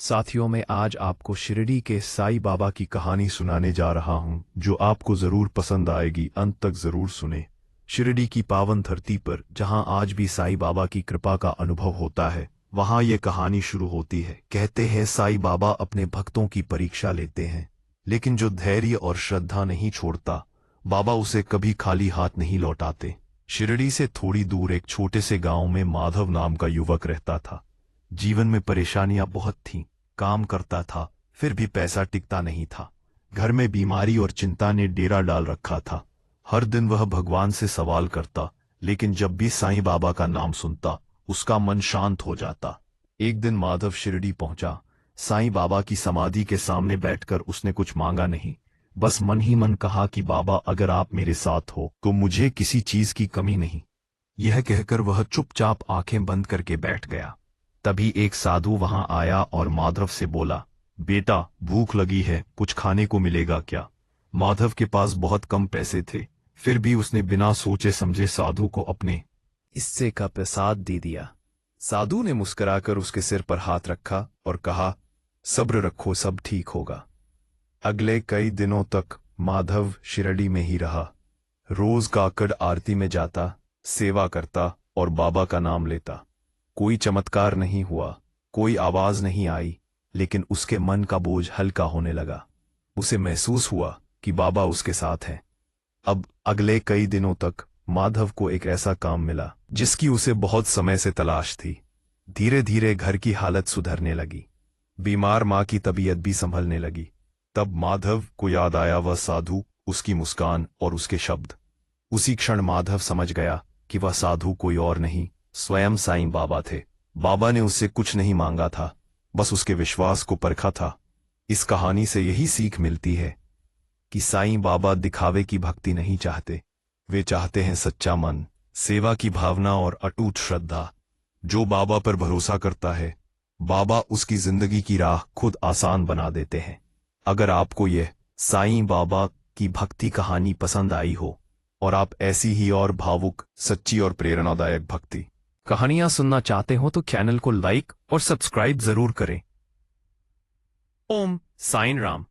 साथियों में आज आपको शिरडी के साईं बाबा की कहानी सुनाने जा रहा हूं, जो आपको जरूर पसंद आएगी। अंत तक जरूर सुने। शिरडी की पावन धरती पर जहां आज भी साईं बाबा की कृपा का अनुभव होता है, वहां ये कहानी शुरू होती है। कहते हैं साईं बाबा अपने भक्तों की परीक्षा लेते हैं, लेकिन जो धैर्य और श्रद्धा नहीं छोड़ता, बाबा उसे कभी खाली हाथ नहीं लौटाते। शिरडी से थोड़ी दूर एक छोटे से गांव में माधव नाम का युवक रहता था। जीवन में परेशानियां बहुत थीं। काम करता था, फिर भी पैसा टिकता नहीं था। घर में बीमारी और चिंता ने डेरा डाल रखा था। हर दिन वह भगवान से सवाल करता, लेकिन जब भी साईं बाबा का नाम सुनता, उसका मन शांत हो जाता। एक दिन माधव शिरडी पहुंचा। साईं बाबा की समाधि के सामने बैठकर उसने कुछ मांगा नहीं, बस मन ही मन कहा कि बाबा, अगर आप मेरे साथ हो तो मुझे किसी चीज की कमी नहीं। यह कहकर वह चुपचाप आंखें बंद करके बैठ गया। तभी एक साधु वहां आया और माधव से बोला, बेटा, भूख लगी है, कुछ खाने को मिलेगा क्या? माधव के पास बहुत कम पैसे थे, फिर भी उसने बिना सोचे समझे साधु को अपने हिस्से का प्रसाद दे दिया। साधु ने मुस्कुराकर उसके सिर पर हाथ रखा और कहा, सब्र रखो, सब ठीक होगा। अगले कई दिनों तक माधव शिरडी में ही रहा। रोज काकड़ आरती में जाता, सेवा करता और बाबा का नाम लेता। कोई चमत्कार नहीं हुआ, कोई आवाज नहीं आई, लेकिन उसके मन का बोझ हल्का होने लगा। उसे महसूस हुआ कि बाबा उसके साथ हैं। अब अगले कई दिनों तक माधव को एक ऐसा काम मिला जिसकी उसे बहुत समय से तलाश थी। धीरे धीरे घर की हालत सुधरने लगी। बीमार माँ की तबीयत भी संभलने लगी। तब माधव को याद आया वह साधु, उसकी मुस्कान और उसके शब्द। उसी क्षण माधव समझ गया कि वह साधु कोई और नहीं, स्वयं साईं बाबा थे। बाबा ने उससे कुछ नहीं मांगा था, बस उसके विश्वास को परखा था। इस कहानी से यही सीख मिलती है कि साईं बाबा दिखावे की भक्ति नहीं चाहते, वे चाहते हैं सच्चा मन, सेवा की भावना और अटूट श्रद्धा। जो बाबा पर भरोसा करता है, बाबा उसकी जिंदगी की राह खुद आसान बना देते हैं। अगर आपको यह साईं बाबा की भक्ति कहानी पसंद आई हो और आप ऐसी ही और भावुक, सच्ची और प्रेरणादायक भक्ति कहानियां सुनना चाहते हो तो चैनल को लाइक और सब्सक्राइब जरूर करें। ओम साईं राम।